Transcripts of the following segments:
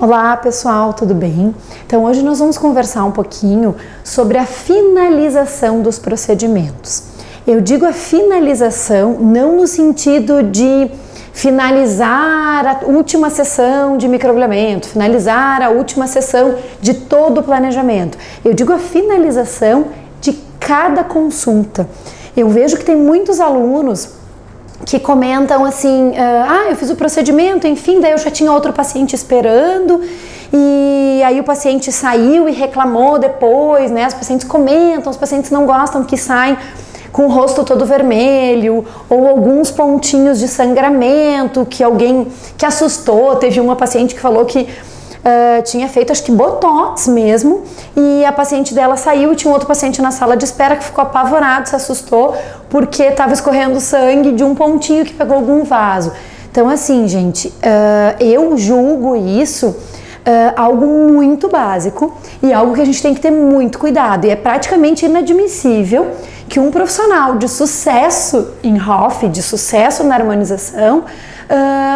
Olá pessoal, tudo bem? Então hoje nós vamos conversar um pouquinho sobre a finalização dos procedimentos. Eu digo a finalização não no sentido de finalizar a última sessão de microagulhamento, finalizar a última sessão de todo o planejamento. Eu digo a finalização de cada consulta. Eu vejo que tem muitos alunos que comentam assim, eu fiz o procedimento, enfim, daí eu já tinha outro paciente esperando e aí o paciente saiu e reclamou depois, né? Os pacientes comentam, os pacientes não gostam que saem com o rosto todo vermelho ou alguns pontinhos de sangramento que alguém que assustou. Teve uma paciente que falou que tinha feito acho que botox mesmo e a paciente dela saiu e tinha um outro paciente na sala de espera que ficou apavorado, se assustou porque estava escorrendo sangue de um pontinho que pegou algum vaso. Então assim, gente, eu julgo isso algo muito básico e algo que a gente tem que ter muito cuidado, e é praticamente inadmissível que um profissional de sucesso em HOF, de sucesso na harmonização,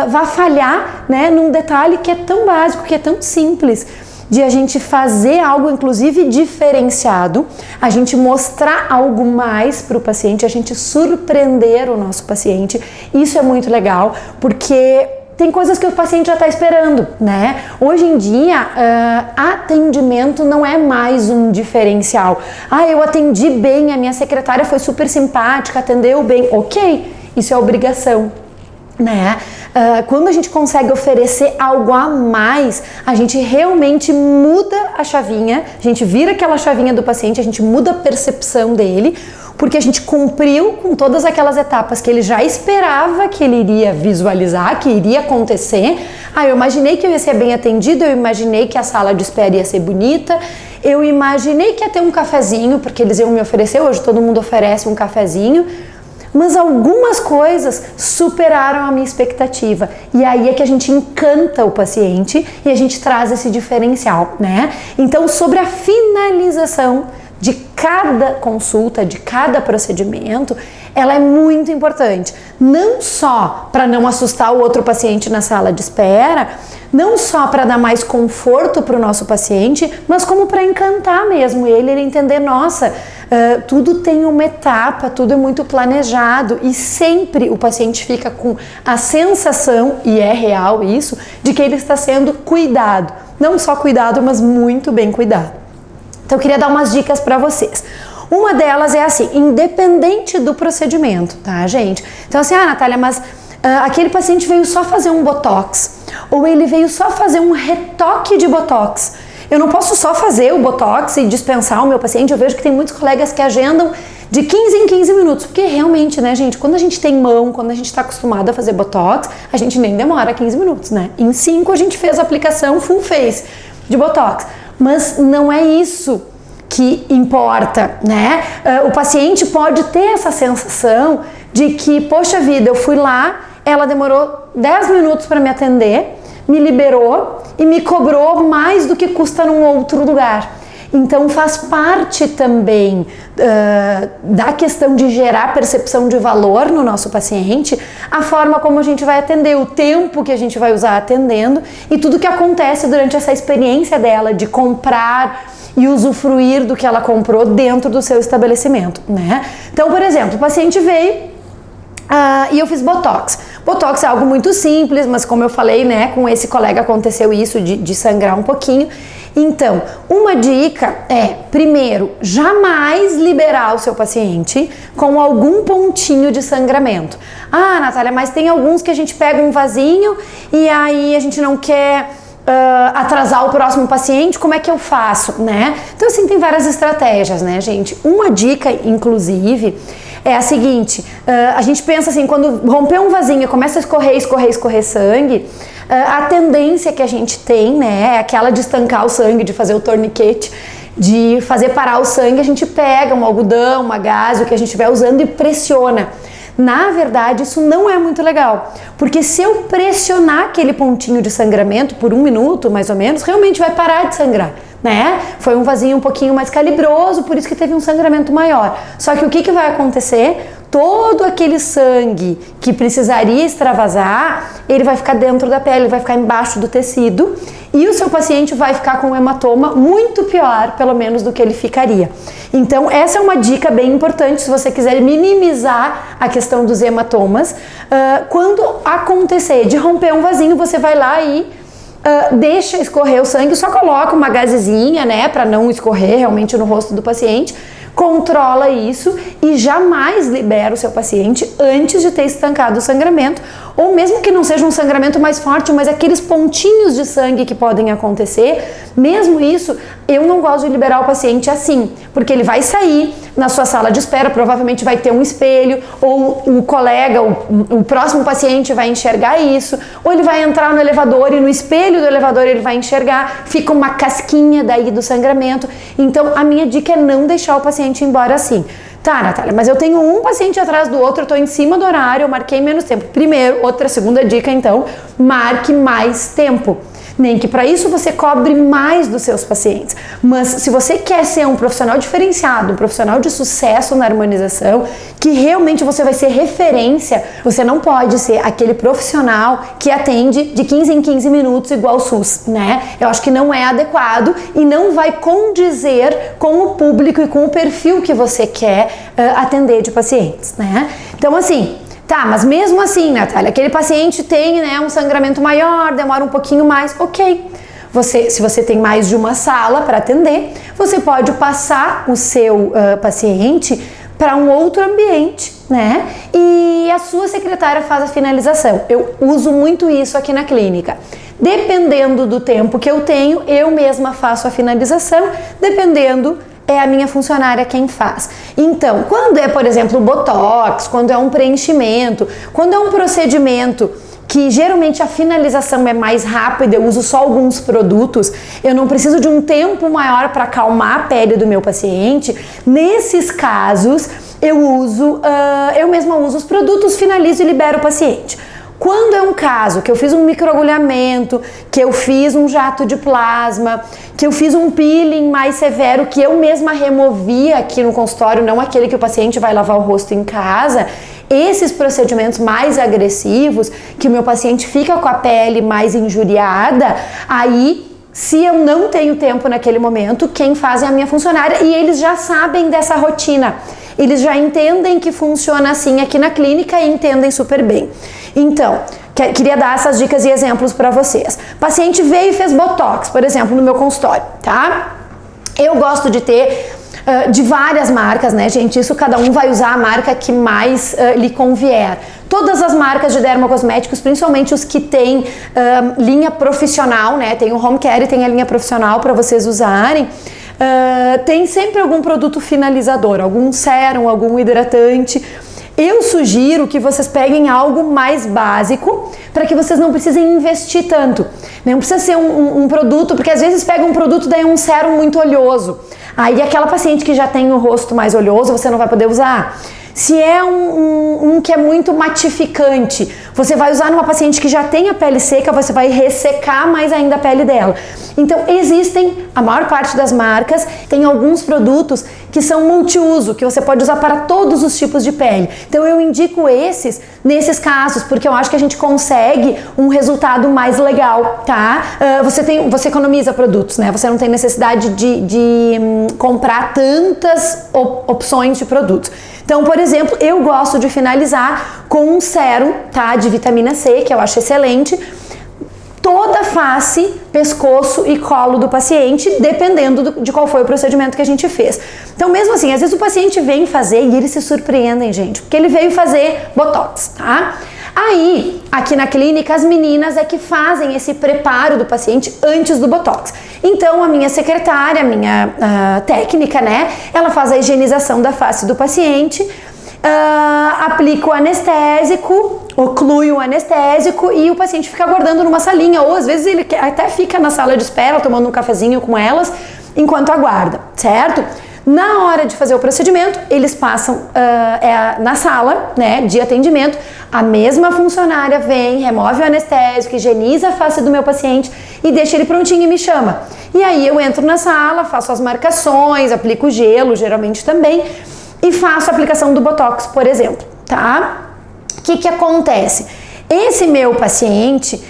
vá falhar, né, num detalhe que é tão básico, que é tão simples, de a gente fazer algo inclusive diferenciado, a gente mostrar algo mais para o paciente, a gente surpreender o nosso paciente. Isso é muito legal, porque tem coisas que o paciente já está esperando, né? Hoje em dia, atendimento não é mais um diferencial. Eu atendi bem, a minha secretária foi super simpática, atendeu bem. Ok, isso é obrigação, né? Quando a gente consegue oferecer algo a mais, a gente realmente muda a chavinha, a gente vira aquela chavinha do paciente, a gente muda a percepção dele, porque a gente cumpriu com todas aquelas etapas que ele já esperava que ele iria visualizar, que iria acontecer. Eu imaginei que eu ia ser bem atendido, eu imaginei que a sala de espera ia ser bonita, eu imaginei que ia ter um cafezinho, porque eles iam me oferecer, hoje todo mundo oferece um cafezinho, mas algumas coisas superaram a minha expectativa, e aí é que a gente encanta o paciente e a gente traz esse diferencial, né? Então, sobre a finalização de cada consulta, de cada procedimento, ela é muito importante, não só para não assustar o outro paciente na sala de espera, não só para dar mais conforto para o nosso paciente, mas como para encantar mesmo ele entender, nossa, tudo tem uma etapa, tudo é muito planejado, e sempre o paciente fica com a sensação, e é real isso, de que ele está sendo cuidado, não só cuidado, mas muito bem cuidado. Então eu queria dar umas dicas para vocês. Uma delas é assim, independente do procedimento, tá, gente? Então assim, Natália, mas aquele paciente veio só fazer um botox, ou ele veio só fazer um retoque de botox. Eu não posso só fazer o botox e dispensar o meu paciente. Eu vejo que tem muitos colegas que agendam de 15 em 15 minutos, porque realmente, né, gente, quando a gente tem mão, quando a gente está acostumado a fazer botox, a gente nem demora 15 minutos, né? Em 5 a gente fez a aplicação full face de botox. Mas não é isso que importa, né? O paciente pode ter essa sensação de que, poxa vida, eu fui lá, ela demorou 10 minutos para me atender, me liberou e me cobrou mais do que custa num outro lugar. Então faz parte também da questão de gerar percepção de valor no nosso paciente, a forma como a gente vai atender, o tempo que a gente vai usar atendendo e tudo que acontece durante essa experiência dela de comprar e usufruir do que ela comprou dentro do seu estabelecimento, né? Então, por exemplo, o paciente veio e eu fiz botox. Botox é algo muito simples, mas como eu falei, né, com esse colega aconteceu isso de sangrar um pouquinho. Então, uma dica é, primeiro, jamais liberar o seu paciente com algum pontinho de sangramento. Natália, mas tem alguns que a gente pega um vasinho e aí a gente não quer atrasar o próximo paciente, como é que eu faço, né? Então, assim, tem várias estratégias, né, gente? Uma dica, inclusive, é a seguinte, a gente pensa assim, quando romper um vasinho e começa a escorrer sangue, a tendência que a gente tem, né, é aquela de estancar o sangue, de fazer o torniquete, de fazer parar o sangue, a gente pega um algodão, uma gaze, o que a gente estiver usando e pressiona. Na verdade, isso não é muito legal, porque se eu pressionar aquele pontinho de sangramento por 1 minuto, mais ou menos, realmente vai parar de sangrar, né? Foi um vasinho um pouquinho mais calibroso, por isso que teve um sangramento maior. Só que o que vai acontecer? todo aquele sangue que precisaria extravasar, ele vai ficar dentro da pele, ele vai ficar embaixo do tecido e o seu paciente vai ficar com um hematoma muito pior, pelo menos, do que ele ficaria. Então, essa é uma dica bem importante se você quiser minimizar a questão dos hematomas. Quando acontecer de romper um vasinho, você vai lá e deixa escorrer o sangue, só coloca uma gazezinha, né, para não escorrer realmente no rosto do paciente, controla isso e jamais libera o seu paciente antes de ter estancado o sangramento, ou mesmo que não seja um sangramento mais forte, mas aqueles pontinhos de sangue que podem acontecer, mesmo isso, eu não gosto de liberar o paciente assim, porque ele vai sair na sua sala de espera, provavelmente vai ter um espelho, ou o colega, o próximo paciente vai enxergar isso, ou ele vai entrar no elevador e no espelho do elevador ele vai enxergar, fica uma casquinha daí do sangramento. Então a minha dica é não deixar o paciente ir embora assim. Tá, Natália, mas eu tenho um paciente atrás do outro, eu tô em cima do horário, eu marquei menos tempo. Primeiro, segunda dica então, marque mais tempo. Nem que para isso você cobre mais dos seus pacientes. Mas se você quer ser um profissional diferenciado, um profissional de sucesso na harmonização, que realmente você vai ser referência, você não pode ser aquele profissional que atende de 15 em 15 minutos igual o SUS, né? Eu acho que não é adequado e não vai condizer com o público e com o perfil que você quer atender de pacientes, né? Então, assim, tá, mas mesmo assim, Natália, aquele paciente tem, né, um sangramento maior, demora um pouquinho mais, ok. Se você tem mais de uma sala para atender, você pode passar o seu paciente para um outro ambiente, né? E a sua secretária faz a finalização. Eu uso muito isso aqui na clínica. Dependendo do tempo que eu tenho, eu mesma faço a finalização, dependendo é a minha funcionária quem faz. Então, quando é, por exemplo, botox, quando é um preenchimento, quando é um procedimento que geralmente a finalização é mais rápida, eu uso só alguns produtos, eu não preciso de um tempo maior para acalmar a pele do meu paciente, nesses casos eu mesma uso os produtos, finalizo e libero o paciente. Quando é um caso que eu fiz um microagulhamento, que eu fiz um jato de plasma, que eu fiz um peeling mais severo, que eu mesma removi aqui no consultório, não aquele que o paciente vai lavar o rosto em casa, esses procedimentos mais agressivos, que o meu paciente fica com a pele mais injuriada, aí, se eu não tenho tempo naquele momento, quem faz é a minha funcionária e eles já sabem dessa rotina. Eles já entendem que funciona assim aqui na clínica e entendem super bem. Então, queria dar essas dicas e exemplos para vocês. Paciente veio e fez botox, por exemplo, no meu consultório, tá? Eu gosto de ter de várias marcas, né, gente? Isso cada um vai usar a marca que mais lhe convier. Todas as marcas de dermocosméticos, principalmente os que têm linha profissional, né? Tem o home care e tem a linha profissional para vocês usarem. Tem sempre algum produto finalizador, algum sérum, algum hidratante. Eu sugiro que vocês peguem algo mais básico para que vocês não precisem investir tanto. Não precisa ser um produto, porque às vezes pega um produto daí é um sérum muito oleoso. Aí aquela paciente que já tem o rosto mais oleoso, você não vai poder usar. Se é um que é muito matificante, você vai usar numa paciente que já tem a pele seca, você vai ressecar mais ainda a pele dela. Então existem, a maior parte das marcas, tem alguns produtos que são multiuso, que você pode usar para todos os tipos de pele. Então eu indico esses nesses casos, porque eu acho que a gente consegue um resultado mais legal, tá? Você economiza produtos, né? Você não tem necessidade de comprar tantas opções de produtos. Então, por exemplo, eu gosto de finalizar com um sérum, tá, de vitamina C, que eu acho excelente, toda a face, pescoço e colo do paciente, dependendo de qual foi o procedimento que a gente fez. Então, mesmo assim, às vezes o paciente vem fazer e eles se surpreendem, gente, porque ele veio fazer botox, tá? Aí, aqui na clínica, as meninas é que fazem esse preparo do paciente antes do botox. Então, a minha secretária, a minha técnica, né, ela faz a higienização da face do paciente, aplica o anestésico, oclui o anestésico e o paciente fica aguardando numa salinha, ou às vezes ele até fica na sala de espera, tomando um cafezinho com elas, enquanto aguarda, certo? Na hora de fazer o procedimento, eles passam na sala, né, de atendimento, a mesma funcionária vem, remove o anestésico, higieniza a face do meu paciente e deixa ele prontinho e me chama. E aí eu entro na sala, faço as marcações, aplico gelo, geralmente também, e faço a aplicação do botox, por exemplo. tá? O que acontece? Esse meu paciente,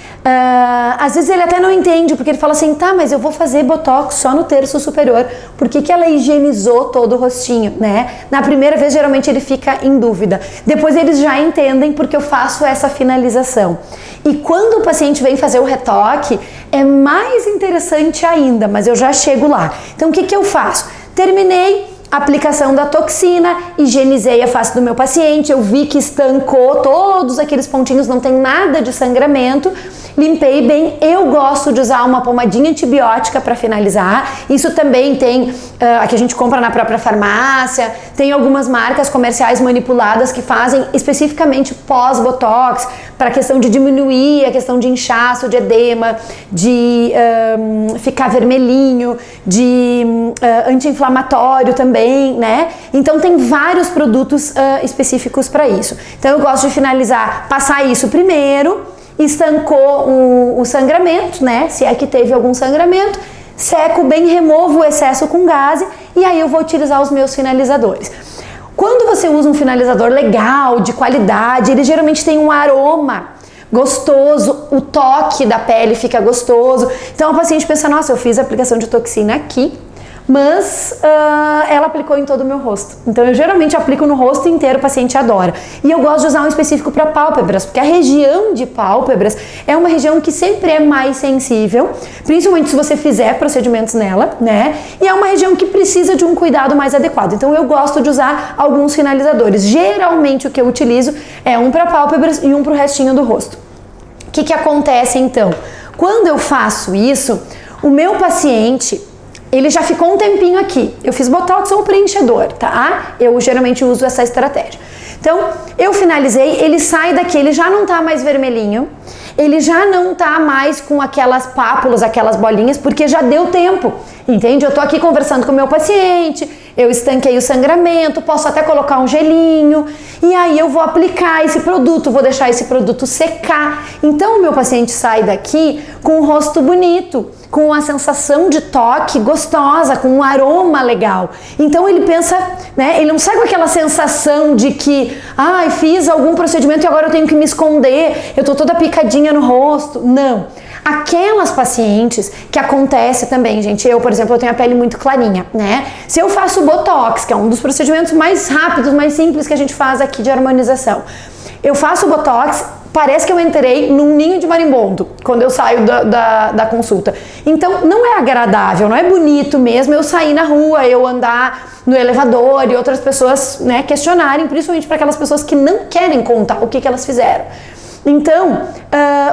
às vezes ele até não entende, porque ele fala assim, tá, mas eu vou fazer botox só no terço superior, por que ela higienizou todo o rostinho, né? Na primeira vez, geralmente ele fica em dúvida. Depois eles já entendem porque eu faço essa finalização. E quando o paciente vem fazer o retoque, é mais interessante ainda, mas eu já chego lá. Então o que eu faço? Terminei a aplicação da toxina, higienizei a face do meu paciente, eu vi que estancou todos aqueles pontinhos, não tem nada de sangramento, limpei bem. Eu gosto de usar uma pomadinha antibiótica para finalizar. Isso também tem a que a gente compra na própria farmácia, tem algumas marcas comerciais manipuladas que fazem especificamente pós-botox, para a questão de diminuir a questão de inchaço, de edema, de ficar vermelhinho, de anti-inflamatório também, né? Então tem vários produtos específicos para isso. Então eu gosto de finalizar, passar isso primeiro, estancou o sangramento, né? Se é que teve algum sangramento, seco bem, removo o excesso com gaze e aí eu vou utilizar os meus finalizadores. Quando você usa um finalizador legal, de qualidade, ele geralmente tem um aroma gostoso, o toque da pele fica gostoso. Então a paciente pensa, nossa, eu fiz a aplicação de toxina aqui, mas ela aplicou em todo o meu rosto. Então eu geralmente aplico no rosto inteiro, o paciente adora. E eu gosto de usar um específico para pálpebras, porque a região de pálpebras é uma região que sempre é mais sensível, principalmente se você fizer procedimentos nela, né? E é uma região que precisa de um cuidado mais adequado. Então eu gosto de usar alguns finalizadores. Geralmente o que eu utilizo é um para pálpebras e um para o restinho do rosto. O que acontece então? Quando eu faço isso, o meu paciente, ele já ficou um tempinho aqui. Eu fiz botox ou preenchedor, tá? Eu geralmente uso essa estratégia. Então, eu finalizei, ele sai daqui, ele já não tá mais vermelhinho, ele já não tá mais com aquelas pápulas, aquelas bolinhas, porque já deu tempo, entende? Eu tô aqui conversando com o meu paciente, eu estanquei o sangramento, posso até colocar um gelinho, e aí eu vou aplicar esse produto, vou deixar esse produto secar. Então, o meu paciente sai daqui com o rosto bonito, com uma sensação de toque gostosa, com um aroma legal. Então ele pensa, né, ele não sai com aquela sensação de que, fiz algum procedimento e agora eu tenho que me esconder, eu tô toda picadinha no rosto. Não. Aquelas pacientes que acontece também, gente, eu, por exemplo, eu tenho a pele muito clarinha, né? Se eu faço Botox, que é um dos procedimentos mais rápidos, mais simples que a gente faz aqui de harmonização, eu faço Botox, parece que eu entrei num ninho de marimbondo quando eu saio da consulta. Então, não é agradável, não é bonito mesmo eu sair na rua, eu andar no elevador e outras pessoas, né, questionarem, principalmente para aquelas pessoas que não querem contar o que elas fizeram. Então,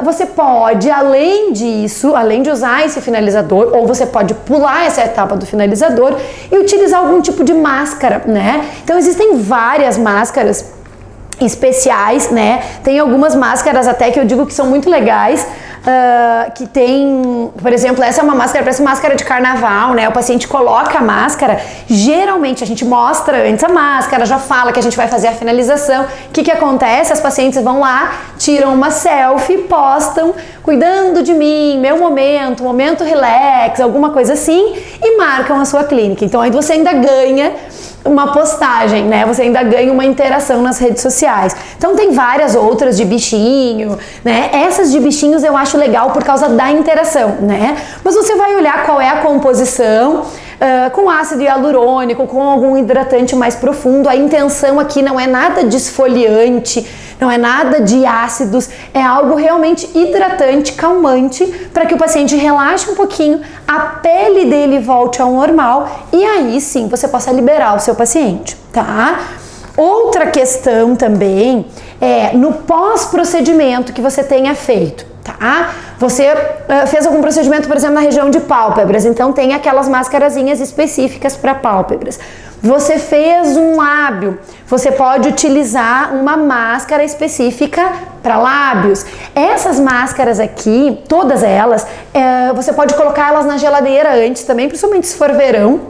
você pode, além disso, além de usar esse finalizador, ou você pode pular essa etapa do finalizador e utilizar algum tipo de máscara, né? Então, existem várias máscaras especiais, né? Tem algumas máscaras até que eu digo que são muito legais, que tem, por exemplo, essa é uma máscara, parece máscara de carnaval, né? O paciente coloca a máscara, geralmente a gente mostra antes a máscara, já fala que a gente vai fazer a finalização. O que acontece? As pacientes vão lá, tiram uma selfie, postam, cuidando de mim, meu momento relax, alguma coisa assim, e marcam a sua clínica. Então aí você ainda ganha uma postagem, né? Você ainda ganha uma interação nas redes sociais. Então tem várias outras de bichinho, né? Essas de bichinhos eu acho legal por causa da interação, né? Mas você vai olhar qual é a composição, com ácido hialurônico, com algum hidratante mais profundo. A intenção aqui não é nada de esfoliante, não é nada de ácidos, é algo realmente hidratante, calmante, para que o paciente relaxe um pouquinho, a pele dele volte ao normal e aí sim você possa liberar o seu paciente, tá? Outra questão também é no pós-procedimento que você tenha feito, tá? Você fez algum procedimento, por exemplo, na região de pálpebras, então tem aquelas máscarazinhas específicas para pálpebras. Você fez um lábio, você pode utilizar uma máscara específica para lábios. Essas máscaras aqui, todas elas, você pode colocar elas na geladeira antes também, principalmente se for verão,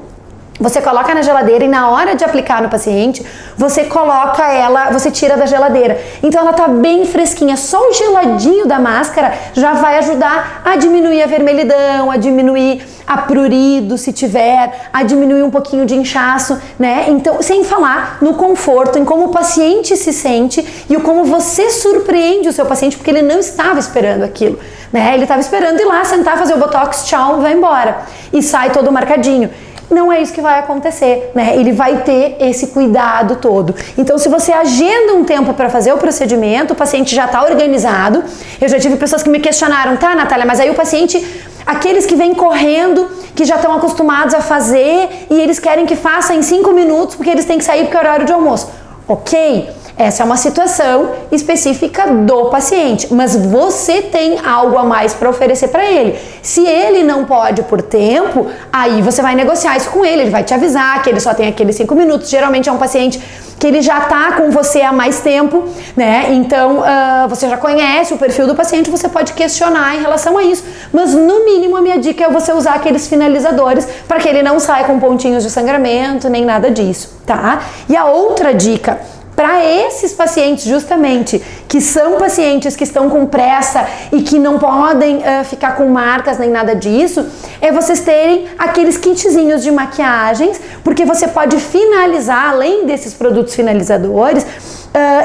Você coloca na geladeira e na hora de aplicar no paciente, você coloca ela, você tira da geladeira. Então ela tá bem fresquinha. Só o geladinho da máscara já vai ajudar a diminuir a vermelhidão, a diminuir a prurido, se tiver, a diminuir um pouquinho de inchaço, né? Então, sem falar no conforto, em como o paciente se sente e o como você surpreende o seu paciente, porque ele não estava esperando aquilo, né? Ele estava esperando ir lá, sentar, fazer o botox, tchau, vai embora. E sai todo marcadinho. Não é isso que vai acontecer, né? Ele vai ter esse cuidado todo. Então, se você agenda um tempo para fazer o procedimento, o paciente já está organizado. Eu já tive pessoas que me questionaram, tá, Natália, mas aí o paciente, aqueles que vêm correndo, que já estão acostumados a fazer e eles querem que faça em 5 minutos porque eles têm que sair porque é horário de almoço. Ok, essa é uma situação específica do paciente, mas você tem algo a mais para oferecer para ele. Se ele não pode por tempo, aí você vai negociar isso com ele vai te avisar que ele só tem aqueles 5 minutos. Geralmente é um paciente que ele já tá com você há mais tempo, né? Então você já conhece o perfil do paciente, você pode questionar em relação a isso, mas no mínimo a minha dica é você usar aqueles finalizadores para que ele não saia com pontinhos de sangramento, nem nada disso, tá? E a outra dica, para esses pacientes justamente, que são pacientes que estão com pressa e que não podem ficar com marcas nem nada disso, é vocês terem aqueles kitzinhos de maquiagens, porque você pode finalizar, além desses produtos finalizadores,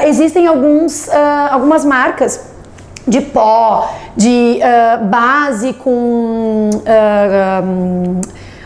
existem algumas marcas de pó, de base com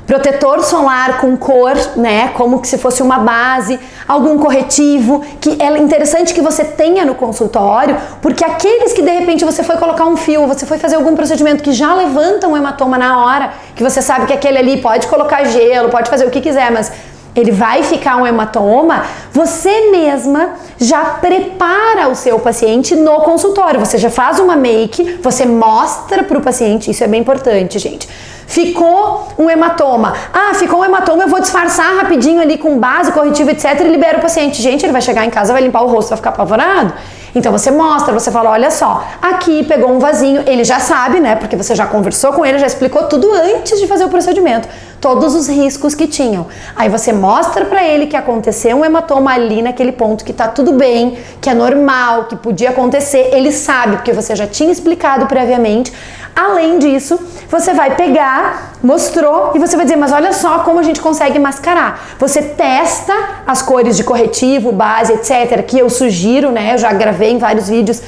protetor solar com cor, né, como que se fosse uma base, algum corretivo, que é interessante que você tenha no consultório, porque aqueles que de repente você foi colocar um fio, você foi fazer algum procedimento que já levanta um hematoma na hora, que você sabe que aquele ali pode colocar gelo, pode fazer o que quiser, mas ele vai ficar um hematoma, você mesma já prepara o seu paciente no consultório, você já faz uma make, você mostra para o paciente, isso é bem importante, gente. Ficou um hematoma. Ficou um hematoma, eu vou disfarçar rapidinho ali com base, corretivo, etc. e libero o paciente. Gente, ele vai chegar em casa, vai limpar o rosto, vai ficar apavorado. Então você mostra, você fala, olha só, aqui pegou um vasinho, ele já sabe, né, porque você já conversou com ele, já explicou tudo antes de fazer o procedimento, todos os riscos que tinham. Aí você mostra pra ele que aconteceu um hematoma ali naquele ponto, que tá tudo bem, que é normal, que podia acontecer, ele sabe, porque você já tinha explicado previamente. Além disso, você vai pegar, mostrou, e você vai dizer, mas olha só como a gente consegue mascarar. Você testa as cores de corretivo, base, etc, que eu sugiro, né, eu já gravei em vários vídeos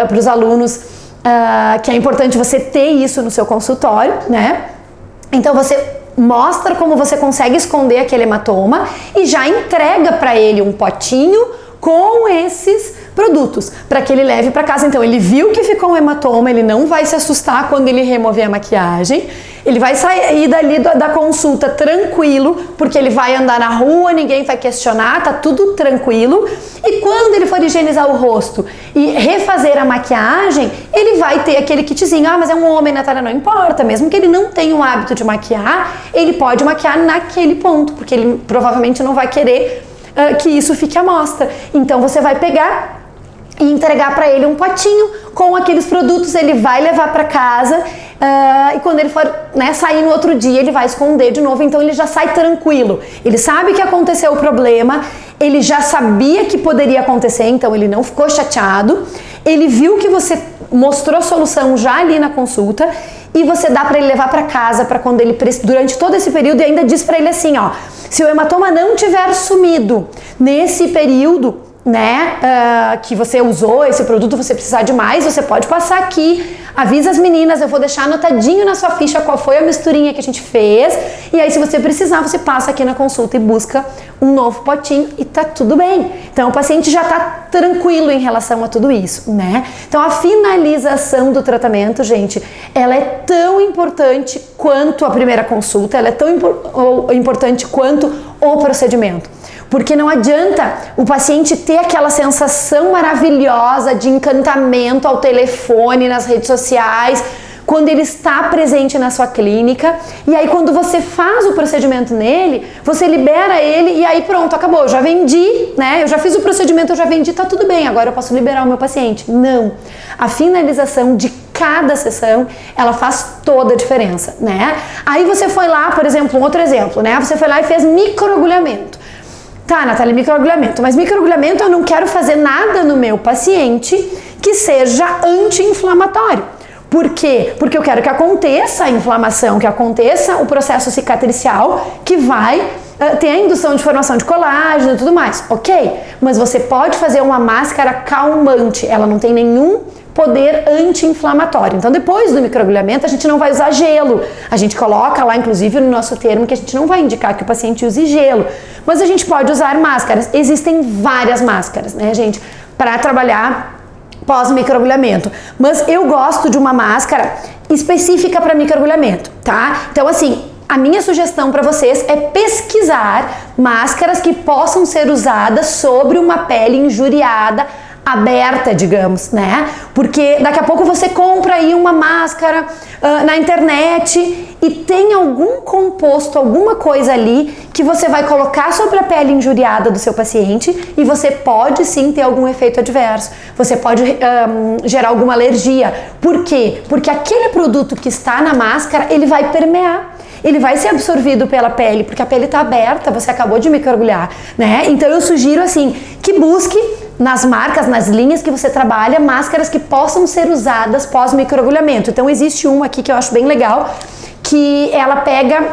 para os alunos, que é importante você ter isso no seu consultório, né? Então você mostra como você consegue esconder aquele hematoma e já entrega para ele um potinho com esses produtos, para que ele leve para casa. Então ele viu que ficou um hematoma, ele não vai se assustar quando ele remover a maquiagem, ele vai sair dali da consulta tranquilo, porque ele vai andar na rua, ninguém vai questionar, tá tudo tranquilo, e quando ele for higienizar o rosto e refazer a maquiagem, ele vai ter aquele kitzinho, mas é um homem, Natália, não importa, mesmo que ele não tenha o hábito de maquiar, ele pode maquiar naquele ponto, porque ele provavelmente não vai querer que isso fique à mostra. Então você vai pegar e entregar para ele um potinho com aqueles produtos, ele vai levar para casa e quando ele for, né, sair no outro dia, ele vai esconder de novo, então ele já sai tranquilo. Ele sabe que aconteceu o problema, ele já sabia que poderia acontecer, então ele não ficou chateado, ele viu que você mostrou a solução já ali na consulta e você dá para ele levar para casa, para quando ele, durante todo esse período, e ainda diz para ele assim, ó, se o hematoma não tiver sumido nesse período, né, que você usou esse produto, você precisar de mais, você pode passar aqui, avisa as meninas, eu vou deixar anotadinho na sua ficha qual foi a misturinha que a gente fez, e aí se você precisar, você passa aqui na consulta e busca um novo potinho e tá tudo bem. Então o paciente já tá tranquilo em relação a tudo isso, né? Então a finalização do tratamento, gente, ela é tão importante quanto a primeira consulta, ela é tão importante quanto o procedimento. Porque não adianta o paciente ter aquela sensação maravilhosa de encantamento ao telefone, nas redes sociais, quando ele está presente na sua clínica, e aí quando você faz o procedimento nele, você libera ele e aí pronto, acabou, eu já vendi, né? Eu já fiz o procedimento, eu já vendi, tá tudo bem, agora eu posso liberar o meu paciente. Não. A finalização de cada sessão, ela faz toda a diferença, né? Aí você foi lá, por exemplo, um outro exemplo, né? Você foi lá e fez microagulhamento. Tá, Natália, microagulhamento, mas microagulhamento eu não quero fazer nada no meu paciente que seja anti-inflamatório. Por quê? Porque eu quero que aconteça a inflamação, que aconteça o processo cicatricial que vai ter a indução de formação de colágeno e tudo mais, ok? Mas você pode fazer uma máscara calmante, ela não tem nenhum poder anti-inflamatório. Então, depois do microagulhamento, a gente não vai usar gelo. A gente coloca lá, inclusive, no nosso termo que a gente não vai indicar que o paciente use gelo. Mas a gente pode usar máscaras. Existem várias máscaras, né, gente, para trabalhar pós-microagulhamento. Mas eu gosto de uma máscara específica para microagulhamento, tá? Então, assim, a minha sugestão para vocês é pesquisar máscaras que possam ser usadas sobre uma pele injuriada, aberta, digamos, né? Porque daqui a pouco você compra aí uma máscara na internet e tem algum composto, alguma coisa ali que você vai colocar sobre a pele injuriada do seu paciente e você pode sim ter algum efeito adverso. Você pode gerar alguma alergia. Por quê? Porque aquele produto que está na máscara, ele vai permear. Ele vai ser absorvido pela pele, porque a pele está aberta, você acabou de microagulhar, né? Então eu sugiro assim, que busque nas marcas, nas linhas que você trabalha, máscaras que possam ser usadas pós-microagulhamento. Então existe uma aqui que eu acho bem legal, que ela pega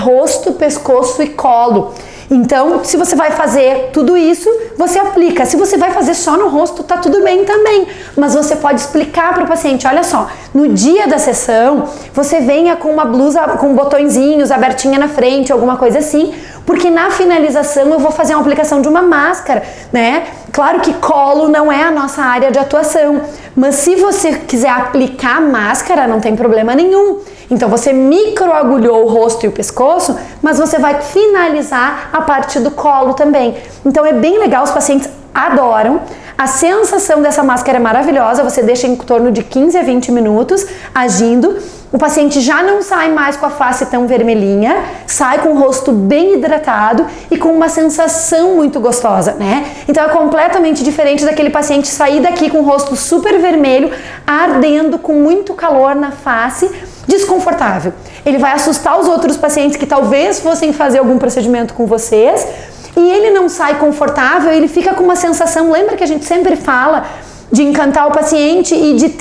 rosto, pescoço e colo. Então, se você vai fazer tudo isso, você aplica. Se você vai fazer só no rosto, tá tudo bem também. Mas você pode explicar para o paciente, olha só, no dia da sessão, você venha com uma blusa com botõezinhos, abertinha na frente, alguma coisa assim, porque na finalização eu vou fazer uma aplicação de uma máscara, né? Claro que colo não é a nossa área de atuação, mas se você quiser aplicar máscara, não tem problema nenhum. Então você microagulhou o rosto e o pescoço, mas você vai finalizar a parte do colo também. Então é bem legal, os pacientes adoram. A sensação dessa máscara é maravilhosa, você deixa em torno de 15 a 20 minutos agindo. O paciente já não sai mais com a face tão vermelhinha, sai com o rosto bem hidratado e com uma sensação muito gostosa, né? Então é completamente diferente daquele paciente sair daqui com o rosto super vermelho, ardendo, com muito calor na face, desconfortável. Ele vai assustar os outros pacientes que talvez fossem fazer algum procedimento com vocês e ele não sai confortável, ele fica com uma sensação, lembra que a gente sempre fala de encantar o paciente e de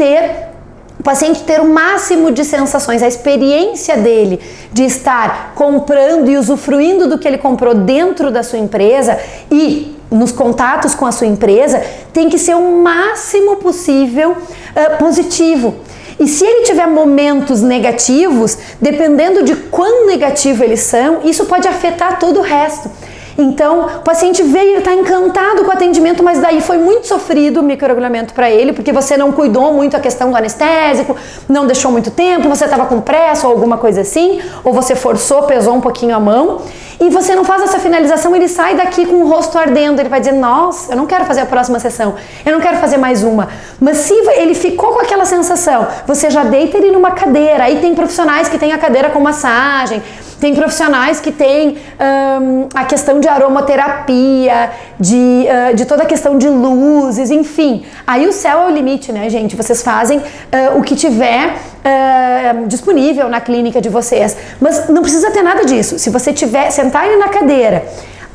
o paciente ter o máximo de sensações, a experiência dele de estar comprando e usufruindo do que ele comprou dentro da sua empresa e nos contatos com a sua empresa tem que ser o máximo possível positivo. E se ele tiver momentos negativos, dependendo de quão negativo eles são, isso pode afetar todo o resto. Então, o paciente veio, ele está encantado com o atendimento, mas daí foi muito sofrido o microagulhamento para ele, porque você não cuidou muito a questão do anestésico, não deixou muito tempo, você estava com pressa ou alguma coisa assim, ou você forçou, pesou um pouquinho a mão, e você não faz essa finalização, ele sai daqui com o rosto ardendo, ele vai dizer, nossa, eu não quero fazer a próxima sessão, eu não quero fazer mais uma. Mas se ele ficou com aquela sensação, você já deita ele numa cadeira, aí tem profissionais que têm a cadeira com massagem, tem profissionais que têm a questão de aromaterapia, de toda a questão de luzes, enfim. Aí o céu é o limite, né, gente? Vocês fazem o que tiver disponível na clínica de vocês. Mas não precisa ter nada disso. Se você sentar ele na cadeira,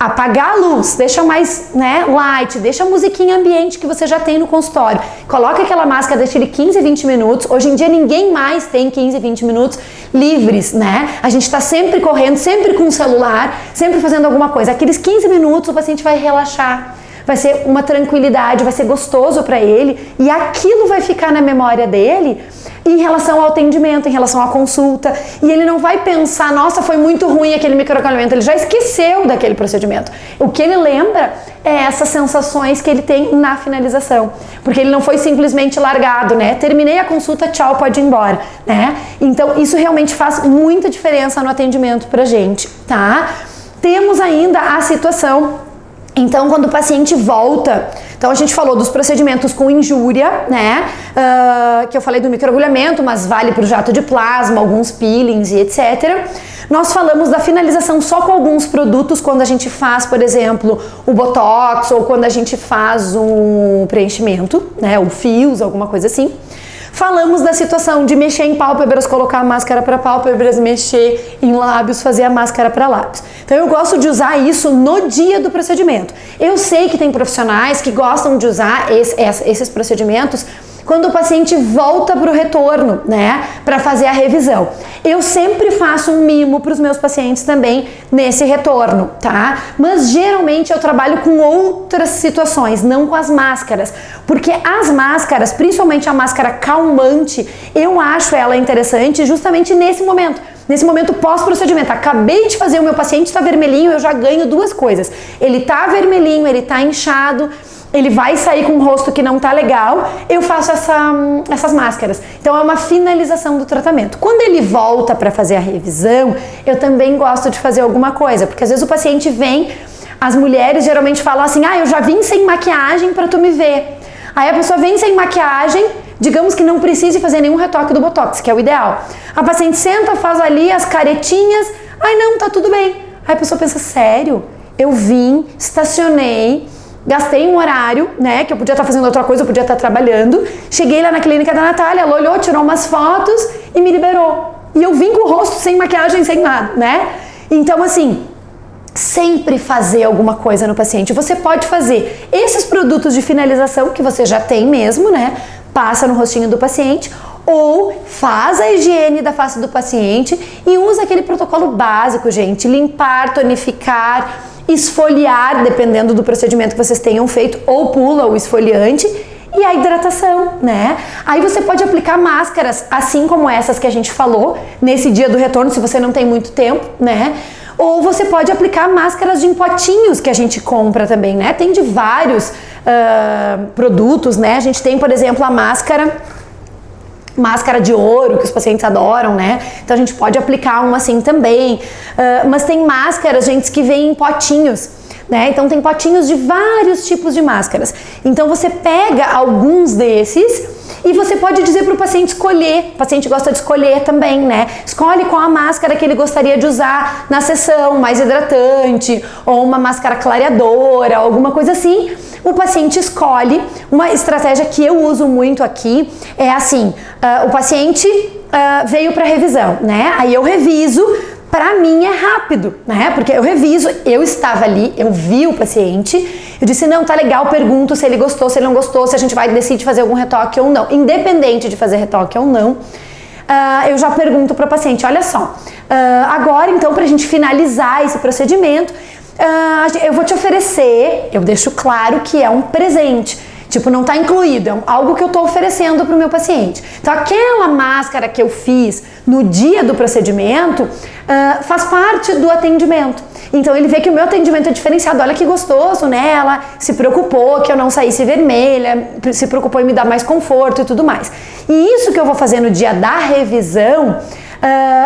apagar a luz, deixa mais, né, light, deixa a musiquinha ambiente que você já tem no consultório. Coloca aquela máscara, deixa ele 15, 20 minutos. Hoje em dia ninguém mais tem 15, 20 minutos livres, né? A gente tá sempre correndo, sempre com o celular, sempre fazendo alguma coisa. Aqueles 15 minutos o paciente vai relaxar. Vai ser uma tranquilidade, vai ser gostoso para ele e aquilo vai ficar na memória dele em relação ao atendimento, em relação à consulta, e ele não vai pensar, nossa, foi muito ruim aquele microagulhamento, ele já esqueceu daquele procedimento. O que ele lembra é essas sensações que ele tem na finalização, porque ele não foi simplesmente largado, né? Terminei a consulta, tchau, pode ir embora, né? Então isso realmente faz muita diferença no atendimento pra gente, tá? Temos ainda a situação, então, quando o paciente volta, então a gente falou dos procedimentos com injúria, né, que eu falei do microagulhamento, mas vale para o jato de plasma, alguns peelings e etc. Nós falamos da finalização só com alguns produtos, quando a gente faz, por exemplo, o botox ou quando a gente faz um preenchimento, né, o fios, alguma coisa assim. Falamos da situação de mexer em pálpebras, colocar a máscara para pálpebras, mexer em lábios, fazer a máscara para lábios. Então eu gosto de usar isso no dia do procedimento. Eu sei que tem profissionais que gostam de usar esses procedimentos quando o paciente volta para o retorno, né, para fazer a revisão. Eu sempre faço um mimo para os meus pacientes também nesse retorno, tá? Mas geralmente eu trabalho com outras situações, não com as máscaras, porque as máscaras, principalmente a máscara calmante, eu acho ela interessante justamente nesse momento pós-procedimento. Acabei de fazer, o meu paciente está vermelhinho, eu já ganho duas coisas. Ele tá vermelhinho, ele tá inchado, ele vai sair com um rosto que não tá legal, eu faço essas máscaras. Então é uma finalização do tratamento. Quando ele volta para fazer a revisão, eu também gosto de fazer alguma coisa, porque às vezes o paciente vem, as mulheres geralmente falam assim, eu já vim sem maquiagem para tu me ver. Aí a pessoa vem sem maquiagem, digamos que não precise fazer nenhum retoque do Botox, que é o ideal. A paciente senta, faz ali as caretinhas, não, tá tudo bem. Aí a pessoa pensa, sério? Eu vim, estacionei, gastei um horário, né, que eu podia estar fazendo outra coisa, eu podia estar trabalhando. Cheguei lá na clínica da Natália, ela olhou, tirou umas fotos e me liberou. E eu vim com o rosto sem maquiagem, sem nada, né? Então, assim, sempre fazer alguma coisa no paciente. Você pode fazer esses produtos de finalização que você já tem mesmo, né? Passa no rostinho do paciente, ou faz a higiene da face do paciente e usa aquele protocolo básico, gente. Limpar, tonificar, esfoliar, dependendo do procedimento que vocês tenham feito, ou pula o esfoliante, e a hidratação, né? Aí você pode aplicar máscaras, assim como essas que a gente falou, nesse dia do retorno, se você não tem muito tempo, né? Ou você pode aplicar máscaras em potinhos que a gente compra também, né? Tem de vários produtos, né? A gente tem, por exemplo, a máscara de ouro, que os pacientes adoram, né? Então a gente pode aplicar uma assim também. Mas tem máscaras, gente, que vêm em potinhos, né? Então tem potinhos de vários tipos de máscaras. Então você pega alguns desses e você pode dizer para o paciente escolher. O paciente gosta de escolher também, né? Escolhe qual a máscara que ele gostaria de usar na sessão, mais hidratante, ou uma máscara clareadora, alguma coisa assim. O paciente escolhe. Uma estratégia que eu uso muito aqui é assim, o paciente veio para revisão, né? Aí eu reviso. Pra mim é rápido, né? Porque eu reviso, eu estava ali, eu vi o paciente, eu disse, não, tá legal, pergunto se ele gostou, se ele não gostou, se a gente vai decidir fazer algum retoque ou não. Independente de fazer retoque ou não, eu já pergunto para o paciente, olha só, agora então pra gente finalizar esse procedimento, eu vou te oferecer, eu deixo claro que é um presente. Tipo, não está incluído, é algo que eu estou oferecendo para o meu paciente. Então, aquela máscara que eu fiz no dia do procedimento faz parte do atendimento. Então, ele vê que o meu atendimento é diferenciado. Olha que gostoso, né? Ela se preocupou que eu não saísse vermelha, se preocupou em me dar mais conforto e tudo mais. E isso que eu vou fazer no dia da revisão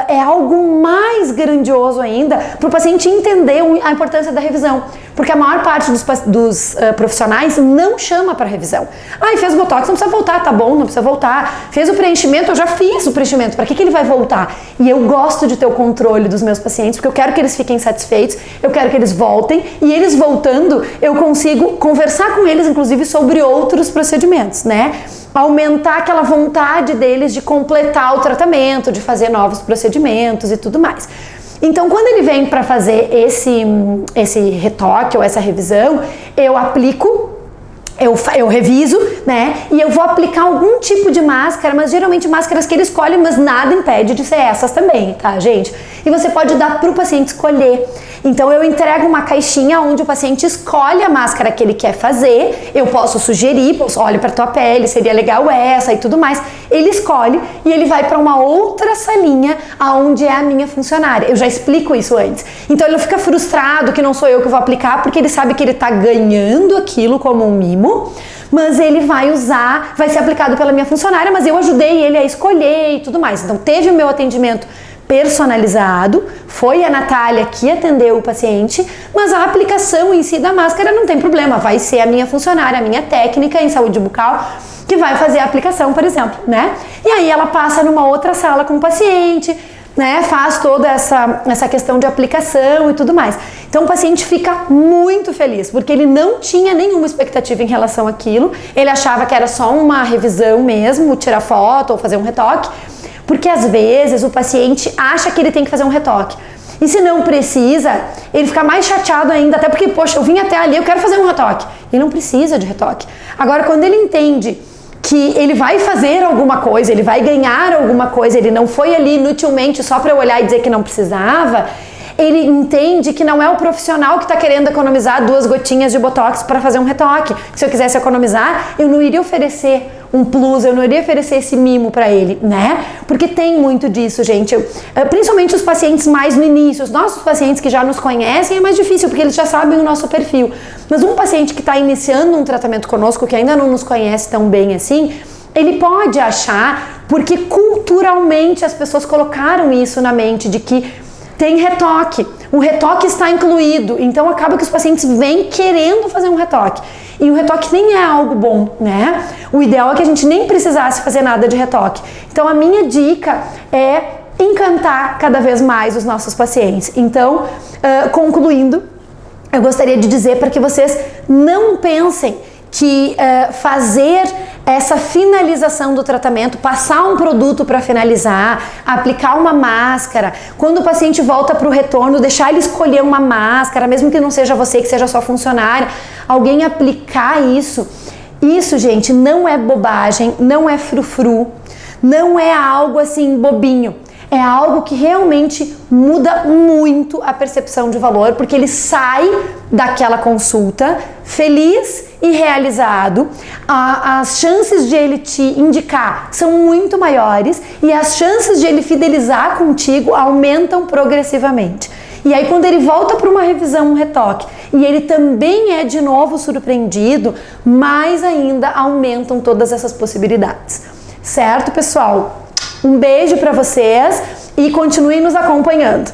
é algo mais grandioso ainda para o paciente entender a importância da revisão, porque a maior parte dos profissionais não chama para revisão. Fez botox, não precisa voltar, tá bom, não precisa voltar. Fez o preenchimento, eu já fiz o preenchimento, para que ele vai voltar? E eu gosto de ter o controle dos meus pacientes, porque eu quero que eles fiquem satisfeitos, eu quero que eles voltem, e eles voltando, eu consigo conversar com eles, inclusive, sobre outros procedimentos, né? Aumentar aquela vontade deles de completar o tratamento, de fazer novos procedimentos e tudo mais. Então, quando ele vem para fazer esse retoque ou essa revisão, eu aplico, eu reviso, né? E eu vou aplicar algum tipo de máscara, mas geralmente máscaras que ele escolhe, mas nada impede de ser essas também, tá, gente? E você pode dar para o paciente escolher. Então eu entrego uma caixinha onde o paciente escolhe a máscara que ele quer fazer, eu posso sugerir, olha para tua pele, seria legal essa e tudo mais. Ele escolhe e ele vai para uma outra salinha aonde é a minha funcionária. Eu já explico isso antes. Então ele não fica frustrado que não sou eu que vou aplicar, porque ele sabe que ele tá ganhando aquilo como um mimo, mas ele vai usar, vai ser aplicado pela minha funcionária, mas eu ajudei ele a escolher e tudo mais. Então teve o meu atendimento personalizado, foi a Natália que atendeu o paciente, mas a aplicação em si da máscara não tem problema, vai ser a minha funcionária, a minha técnica em saúde bucal que vai fazer a aplicação, por exemplo, né? E aí ela passa numa outra sala com o paciente, né? Faz toda essa questão de aplicação e tudo mais. Então o paciente fica muito feliz, porque ele não tinha nenhuma expectativa em relação àquilo, ele achava que era só uma revisão mesmo, tirar foto ou fazer um retoque, porque às vezes o paciente acha que ele tem que fazer um retoque. E se não precisa, ele fica mais chateado ainda, até porque, poxa, eu vim até ali, eu quero fazer um retoque. Ele não precisa de retoque. Agora, quando ele entende que ele vai fazer alguma coisa, ele vai ganhar alguma coisa, ele não foi ali inutilmente só para eu olhar e dizer que não precisava, ele entende que não é o profissional que está querendo economizar 2 gotinhas de botox para fazer um retoque. Se eu quisesse economizar, eu não iria oferecer um plus, eu não iria oferecer esse mimo para ele, né? Porque tem muito disso, gente. Principalmente os pacientes mais no início, os nossos pacientes que já nos conhecem é mais difícil, porque eles já sabem o nosso perfil. Mas um paciente que está iniciando um tratamento conosco, que ainda não nos conhece tão bem assim, ele pode achar, porque culturalmente as pessoas colocaram isso na mente, de que tem retoque, o retoque está incluído, então acaba que os pacientes vêm querendo fazer um retoque. E o retoque nem é algo bom, né? O ideal é que a gente nem precisasse fazer nada de retoque. Então a minha dica é encantar cada vez mais os nossos pacientes. Então, concluindo, eu gostaria de dizer para que vocês não pensem que fazer essa finalização do tratamento, passar um produto para finalizar, aplicar uma máscara, quando o paciente volta para o retorno, deixar ele escolher uma máscara, mesmo que não seja você, que seja só funcionária, alguém aplicar isso, gente, não é bobagem, não é frufru, não é algo assim bobinho. É algo que realmente muda muito a percepção de valor, porque ele sai daquela consulta feliz e realizado, as chances de ele te indicar são muito maiores e as chances de ele fidelizar contigo aumentam progressivamente. E aí quando ele volta para uma revisão, um retoque, e ele também é de novo surpreendido, mais ainda aumentam todas essas possibilidades. Certo, pessoal? Um beijo para vocês e continuem nos acompanhando.